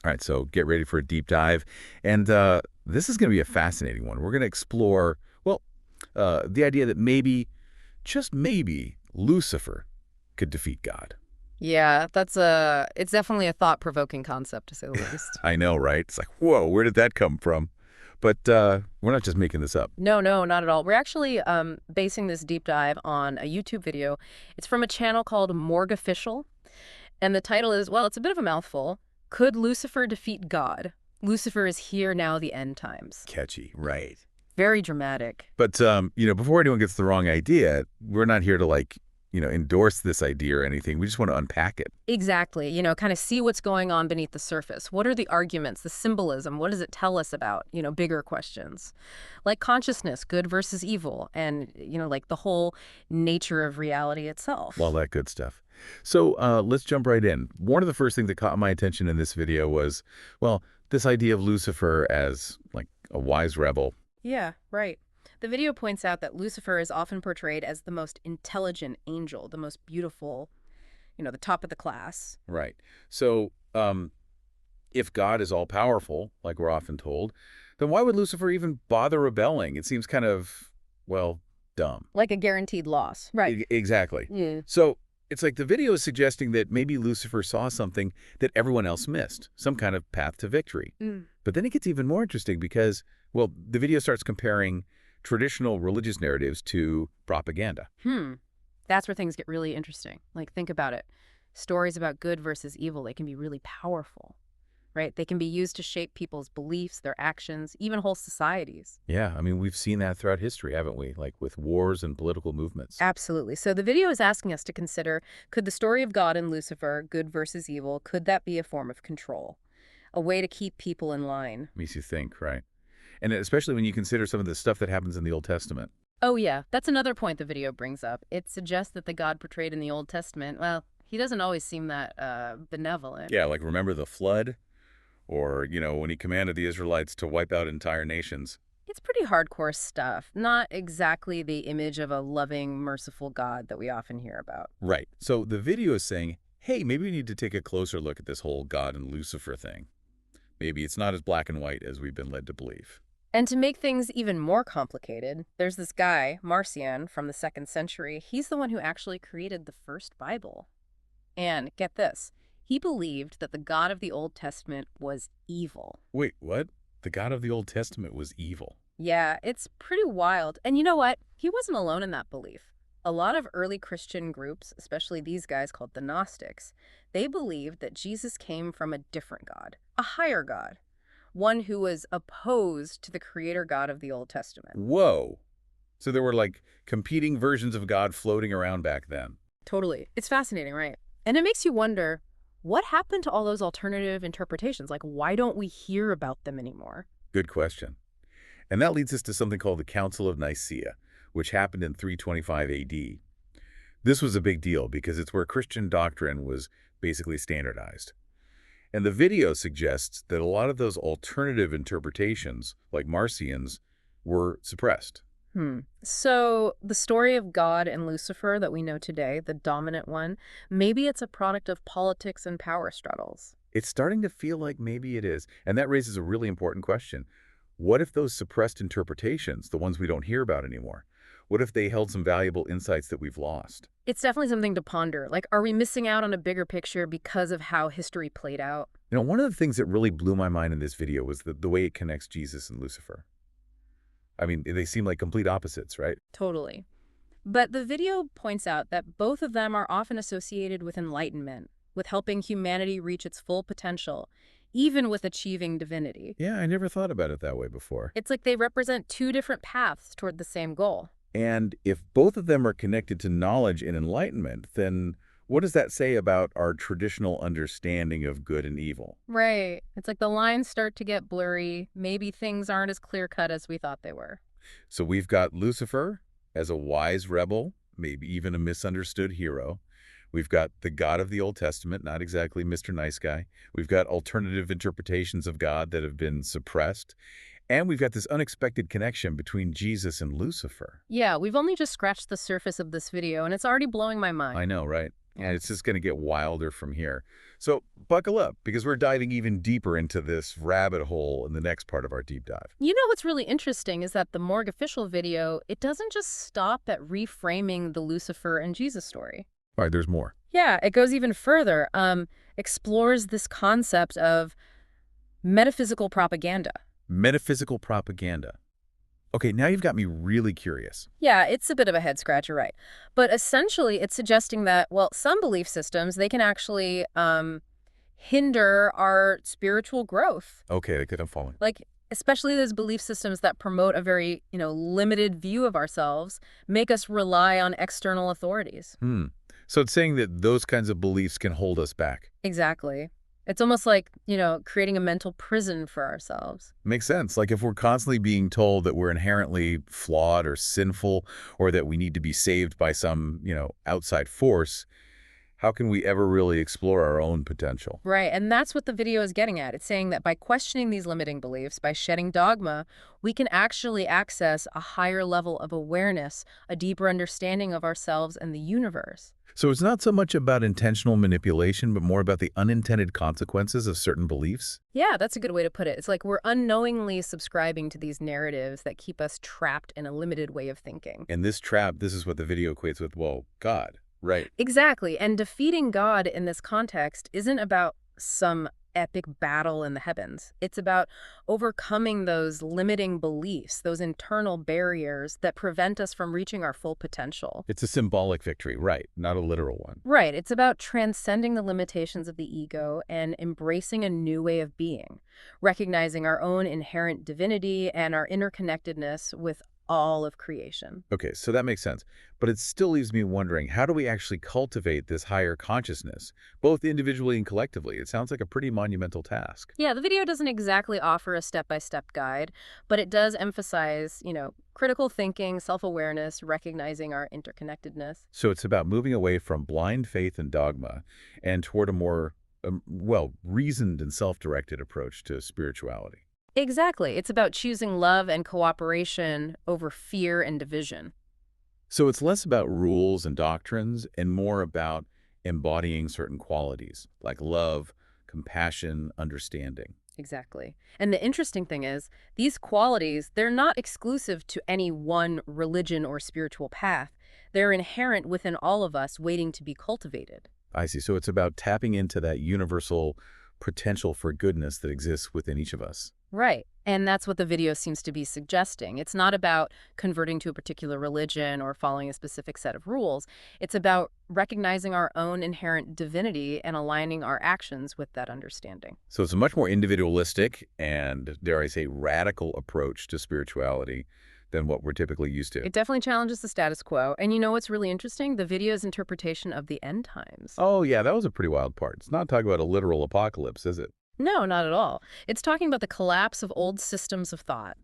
All right, so get ready for a deep dive. And this is going to be a fascinating one. We're going to explore, well, the idea that maybe, just maybe, Lucifer could defeat God. Yeah, it's definitely a thought-provoking concept, to say the least. I know, right? It's like, whoa, where did that come from? But we're not just making this up. No, no, not at all. We're actually basing this deep dive on a YouTube video. It's from a channel called Morgofficial, and the title is, well, it's a bit of a mouthful. Could Lucifer defeat God? Lucifer is here now, the end times. Catchy, right. Very dramatic. But, before anyone gets the wrong idea, we're not here to, endorse this idea or anything. We just want to unpack it. Exactly. Kind of see what's going on beneath the surface. What are the arguments, the symbolism? What does it tell us about, bigger questions? Like consciousness, good versus evil, and, like the whole nature of reality itself. All that good stuff. So let's jump right in. One of the first things that caught my attention in this video was, well, this idea of Lucifer as, like, a wise rebel. Yeah, right. The video points out that Lucifer is often portrayed as the most intelligent angel, the most beautiful, the top of the class. Right. So if God is all-powerful, like we're often told, then why would Lucifer even bother rebelling? It seems kind of, well, dumb. Like a guaranteed loss. Right. Exactly. Yeah. So it's like the video is suggesting that maybe Lucifer saw something that everyone else missed, some kind of path to victory. But then it gets even more interesting because, well, the video starts comparing traditional religious narratives to propaganda. That's where things get really interesting. Like, think about it. Stories about good versus evil, they can be really powerful, right? They can be used to shape people's beliefs, their actions, even whole societies. Yeah, I mean, we've seen that throughout history, haven't we? Like with wars and political movements. Absolutely. So the video is asking us to consider, could the story of God and Lucifer, good versus evil, could that be a form of control? A way to keep people in line? Makes you think, right? And especially when you consider some of the stuff that happens in the Old Testament. Oh, yeah. That's another point the video brings up. It suggests that the God portrayed in the Old Testament, well, he doesn't always seem that benevolent. Yeah, like remember the flood? Or, when he commanded the Israelites to wipe out entire nations. It's pretty hardcore stuff. Not exactly the image of a loving, merciful God that we often hear about. Right. So the video is saying, hey, maybe we need to take a closer look at this whole God and Lucifer thing. Maybe it's not as black and white as we've been led to believe. And to make things even more complicated, there's this guy, Marcion, from the 2nd century. He's the one who actually created the first Bible. And get this, he believed that the God of the Old Testament was evil. Wait, what? The God of the Old Testament was evil? Yeah, it's pretty wild. And you know what? He wasn't alone in that belief. A lot of early Christian groups, especially these guys called the Gnostics, they believed that Jesus came from a different God, a higher God. One who was opposed to the creator God of the Old Testament. Whoa. So there were like competing versions of God floating around back then. Totally. It's fascinating, right? And it makes you wonder, what happened to all those alternative interpretations? Like, why don't we hear about them anymore? Good question. And that leads us to something called the Council of Nicaea, which happened in 325 AD. This was a big deal because it's where Christian doctrine was basically standardized. And the video suggests that a lot of those alternative interpretations, like Marcion's, were suppressed. So the story of God and Lucifer that we know today, the dominant one, maybe it's a product of politics and power struggles. It's starting to feel like maybe it is. And that raises a really important question. What if those suppressed interpretations, the ones we don't hear about anymore, what if they held some valuable insights that we've lost? It's definitely something to ponder. Like, are we missing out on a bigger picture because of how history played out? One of the things that really blew my mind in this video was the way it connects Jesus and Lucifer. I mean, they seem like complete opposites, right? Totally. But the video points out that both of them are often associated with enlightenment, with helping humanity reach its full potential, even with achieving divinity. Yeah, I never thought about it that way before. It's like they represent two different paths toward the same goal. And if both of them are connected to knowledge and enlightenment, then what does that say about our traditional understanding of good and evil? Right. It's like the lines start to get blurry. Maybe things aren't as clear-cut as we thought they were. So we've got Lucifer as a wise rebel, maybe even a misunderstood hero. We've got the God of the Old Testament, not exactly Mr. Nice Guy. We've got alternative interpretations of God that have been suppressed. And we've got this unexpected connection between Jesus and Lucifer. Yeah, we've only just scratched the surface of this video, and it's already blowing my mind. I know, right? And it's just going to get wilder from here. So buckle up, because we're diving even deeper into this rabbit hole in the next part of our deep dive. You know what's really interesting is that the Morgue official video, it doesn't just stop at reframing the Lucifer and Jesus story. All right, there's more. Yeah, it goes even further, explores this concept of metaphysical propaganda. Metaphysical propaganda. Okay, now you've got me really curious. Yeah, it's a bit of a head scratcher, right? But essentially, it's suggesting that, well, some belief systems, they can actually hinder our spiritual growth. Okay, I'm following. Like, especially those belief systems that promote a very, limited view of ourselves, make us rely on external authorities. So it's saying that those kinds of beliefs can hold us back. Exactly. It's almost like, creating a mental prison for ourselves. Makes sense. Like if we're constantly being told that we're inherently flawed or sinful, or that we need to be saved by some, outside force, how can we ever really explore our own potential? Right, and that's what the video is getting at. It's saying that by questioning these limiting beliefs, by shedding dogma, we can actually access a higher level of awareness, a deeper understanding of ourselves and the universe. So it's not so much about intentional manipulation, but more about the unintended consequences of certain beliefs? Yeah, that's a good way to put it. It's like we're unknowingly subscribing to these narratives that keep us trapped in a limited way of thinking. And this trap, this is what the video equates with, well, God. Right. Exactly. And defeating God in this context isn't about some epic battle in the heavens. It's about overcoming those limiting beliefs, those internal barriers that prevent us from reaching our full potential. It's a symbolic victory, right, not a literal one. Right. It's about transcending the limitations of the ego and embracing a new way of being, recognizing our own inherent divinity and our interconnectedness with all of creation. Okay, so that makes sense. But it still leaves me wondering, how do we actually cultivate this higher consciousness, both individually and collectively? It sounds like a pretty monumental task. Yeah, the video doesn't exactly offer a step-by-step guide, but it does emphasize, critical thinking, self-awareness, recognizing our interconnectedness. So it's about moving away from blind faith and dogma and toward a more, reasoned and self-directed approach to spirituality. Exactly. It's about choosing love and cooperation over fear and division. So it's less about rules and doctrines and more about embodying certain qualities like love, compassion, understanding. Exactly. And the interesting thing is, these qualities, they're not exclusive to any one religion or spiritual path. They're inherent within all of us, waiting to be cultivated. I see. So it's about tapping into that universal potential for goodness that exists within each of us. Right. And that's what the video seems to be suggesting. It's not about converting to a particular religion or following a specific set of rules. It's about recognizing our own inherent divinity and aligning our actions with that understanding. So it's a much more individualistic and, dare I say, radical approach to spirituality than what we're typically used to. It definitely challenges the status quo. And you know what's really interesting? The video's interpretation of the end times. Oh, yeah, that was a pretty wild part. It's not talking about a literal apocalypse, is it? No, not at all. It's talking about the collapse of old systems of thought,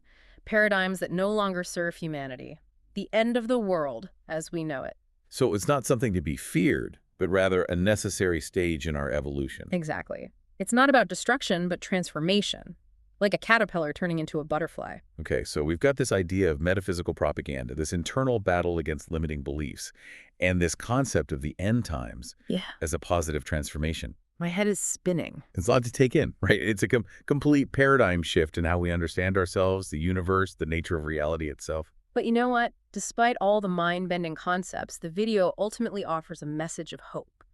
paradigms that no longer serve humanity, the end of the world as we know it. So it's not something to be feared, but rather a necessary stage in our evolution. Exactly. It's not about destruction, but transformation, like a caterpillar turning into a butterfly. Okay, so we've got this idea of metaphysical propaganda, this internal battle against limiting beliefs, and this concept of the end times as a positive transformation. My head is spinning. It's a lot to take in, right? It's a complete paradigm shift in how we understand ourselves, the universe, the nature of reality itself. But you know what? Despite all the mind-bending concepts, the video ultimately offers a message of hope.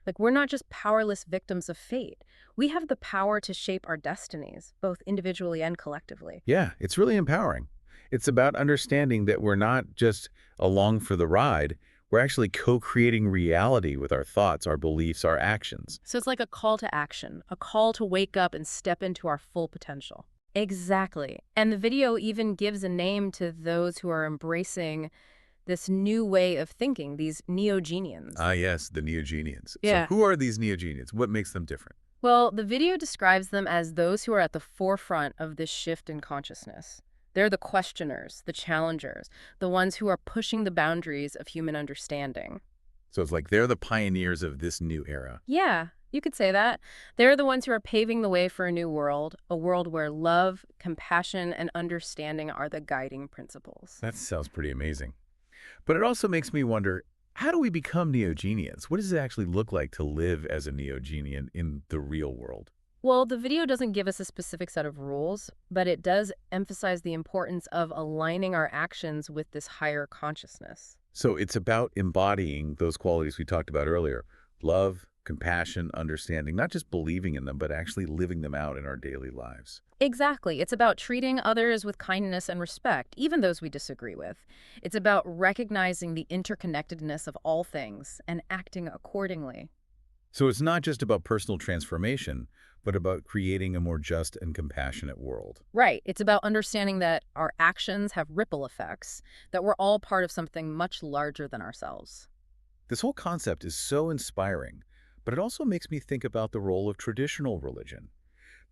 Like, we're not just powerless victims of fate. We have the power to shape our destinies, both individually and collectively. Yeah, it's really empowering. It's about understanding that we're not just along for the ride. We're actually co-creating reality with our thoughts, our beliefs, our actions. So it's like a call to action, a call to wake up and step into our full potential. Exactly. And the video even gives a name to those who are embracing this new way of thinking, these neo-genians. Ah, yes, the neo-genians. Yeah. So who are these neo-genians? What makes them different? Well, the video describes them as those who are at the forefront of this shift in consciousness. They're the questioners, the challengers, the ones who are pushing the boundaries of human understanding. So it's like they're the pioneers of this new era. Yeah, you could say that. They're the ones who are paving the way for a new world, a world where love, compassion, and understanding are the guiding principles. That sounds pretty amazing. But it also makes me wonder, How do we become Neogenians? What does it actually look like to live as a Neogenian in the real world? Well, the video doesn't give us a specific set of rules, but it does emphasize the importance of aligning our actions with this higher consciousness. So it's about embodying those qualities we talked about earlier: love, compassion, understanding, not just believing in them, but actually living them out in our daily lives. Exactly. It's about treating others with kindness and respect, even those we disagree with. It's about recognizing the interconnectedness of all things and acting accordingly. So it's not just about personal transformation, but about creating a more just and compassionate world. Right. It's about understanding that our actions have ripple effects, that we're all part of something much larger than ourselves. This whole concept is so inspiring, but it also makes me think about the role of traditional religion.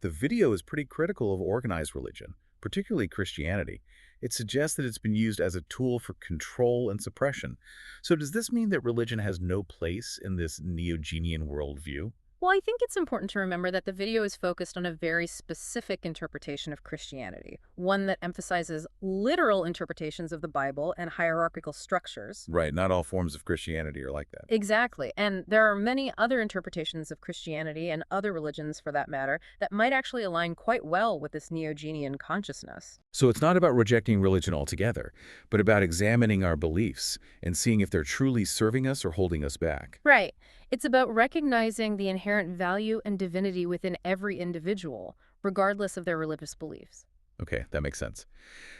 The video is pretty critical of organized religion, particularly Christianity. It suggests that it's been used as a tool for control and suppression. So does this mean that religion has no place in this Neogenian worldview? Well, I think it's important to remember that the video is focused on a very specific interpretation of Christianity, one that emphasizes literal interpretations of the Bible and hierarchical structures. Right, not all forms of Christianity are like that. Exactly. And there are many other interpretations of Christianity and other religions, for that matter, that might actually align quite well with this Neogenian consciousness. So it's not about rejecting religion altogether, but about examining our beliefs and seeing if they're truly serving us or holding us back. Right. It's about recognizing the inherent value and divinity within every individual, regardless of their religious beliefs. Okay, that makes sense.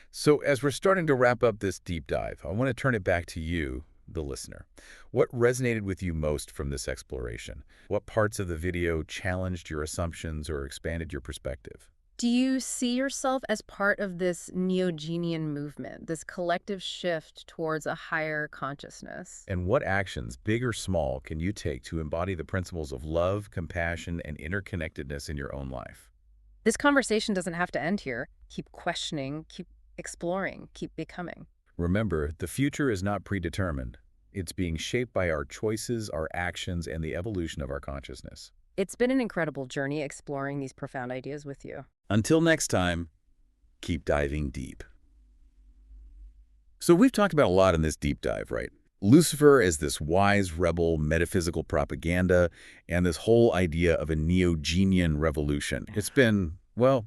So as we're starting to wrap up this deep dive, I want to turn it back to you, the listener. What resonated with you most from this exploration? What parts of the video challenged your assumptions or expanded your perspective? Do you see yourself as part of this Neogenian movement, this collective shift towards a higher consciousness? And what actions, big or small, can you take to embody the principles of love, compassion, and interconnectedness in your own life? This conversation doesn't have to end here. Keep questioning, keep exploring, keep becoming. Remember, the future is not predetermined. It's being shaped by our choices, our actions, and the evolution of our consciousness. It's been an incredible journey exploring these profound ideas with you. Until next time, keep diving deep. So we've talked about a lot in this deep dive, right? Lucifer as this wise rebel metaphysical propaganda and this whole idea of a Neogenian revolution. It's been, well,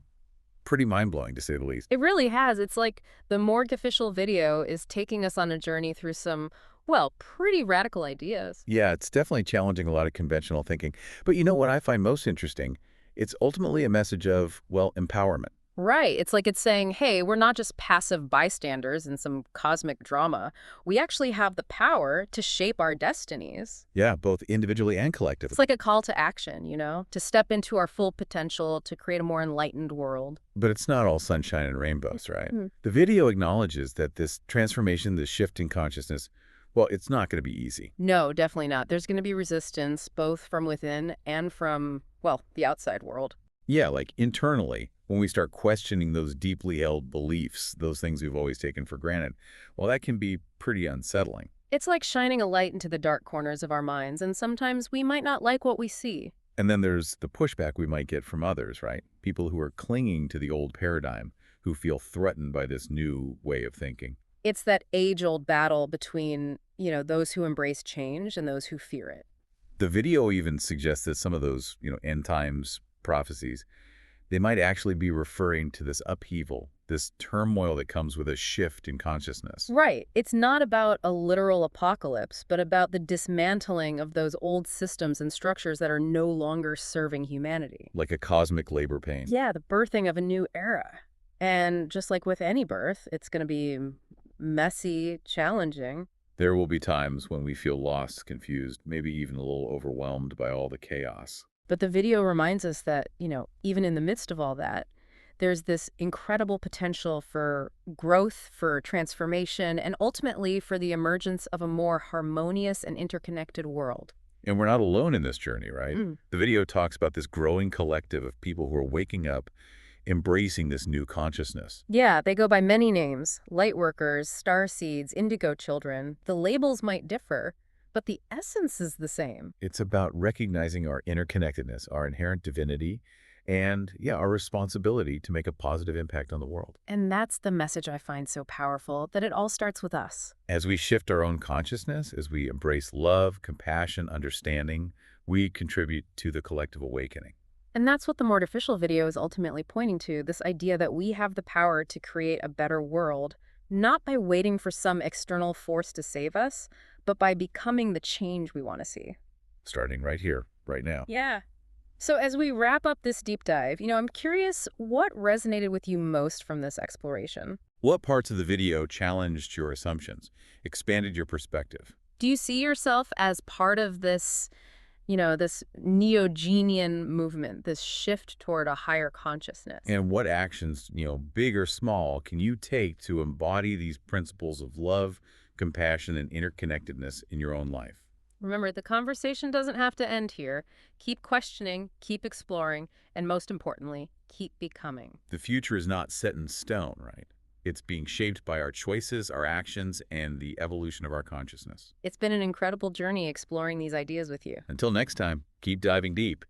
pretty mind-blowing to say the least. It really has. It's like the Morgue official video is taking us on a journey through some, well, pretty radical ideas. Yeah, it's definitely challenging a lot of conventional thinking. But you know what I find most interesting? It's ultimately a message of, well, empowerment. Right. It's like it's saying, hey, we're not just passive bystanders in some cosmic drama. We actually have the power to shape our destinies. Yeah, both individually and collectively. It's like a call to action, to step into our full potential, to create a more enlightened world. But it's not all sunshine and rainbows, right? Mhm. The video acknowledges that this transformation, this shift in consciousness, well, it's not going to be easy. No, definitely not. There's going to be resistance, both from within and from, well, the outside world. Yeah, like internally, when we start questioning those deeply held beliefs, those things we've always taken for granted, well, that can be pretty unsettling. It's like shining a light into the dark corners of our minds, and sometimes we might not like what we see. And then there's the pushback we might get from others, right? People who are clinging to the old paradigm, who feel threatened by this new way of thinking. It's that age-old battle between, those who embrace change and those who fear it. The video even suggests that some of those, end times prophecies, they might actually be referring to this upheaval, this turmoil that comes with a shift in consciousness. Right. It's not about a literal apocalypse, but about the dismantling of those old systems and structures that are no longer serving humanity. Like a cosmic labor pain. Yeah, the birthing of a new era. And just like with any birth, it's going to be messy, challenging. There will be times when we feel lost, confused, maybe even a little overwhelmed by all the chaos. But the video reminds us that, even in the midst of all that, there's this incredible potential for growth, for transformation, and ultimately for the emergence of a more harmonious and interconnected world. And we're not alone in this journey, right? Mm. The video talks about this growing collective of people who are waking up, embracing this new consciousness. Yeah, they go by many names: lightworkers, starseeds, indigo children. The labels might differ, but the essence is the same. It's about recognizing our interconnectedness, our inherent divinity, and, yeah, our responsibility to make a positive impact on the world. And that's the message I find so powerful, that it all starts with us. As we shift our own consciousness, as we embrace love, compassion, understanding, we contribute to the collective awakening. And that's what the Mortificial video is ultimately pointing to, this idea that we have the power to create a better world, not by waiting for some external force to save us, but by becoming the change we want to see. Starting right here, right now. Yeah. So as we wrap up this deep dive, I'm curious what resonated with you most from this exploration. What parts of the video challenged your assumptions, expanded your perspective? Do you see yourself as part of this, this neo-Genian movement, this shift toward a higher consciousness? And what actions, big or small, can you take to embody these principles of love, compassion, and interconnectedness in your own life? Remember, the conversation doesn't have to end here. Keep questioning, keep exploring, and most importantly, keep becoming. The future is not set in stone, right? It's being shaped by our choices, our actions, and the evolution of our consciousness. It's been an incredible journey exploring these ideas with you. Until next time, keep diving deep.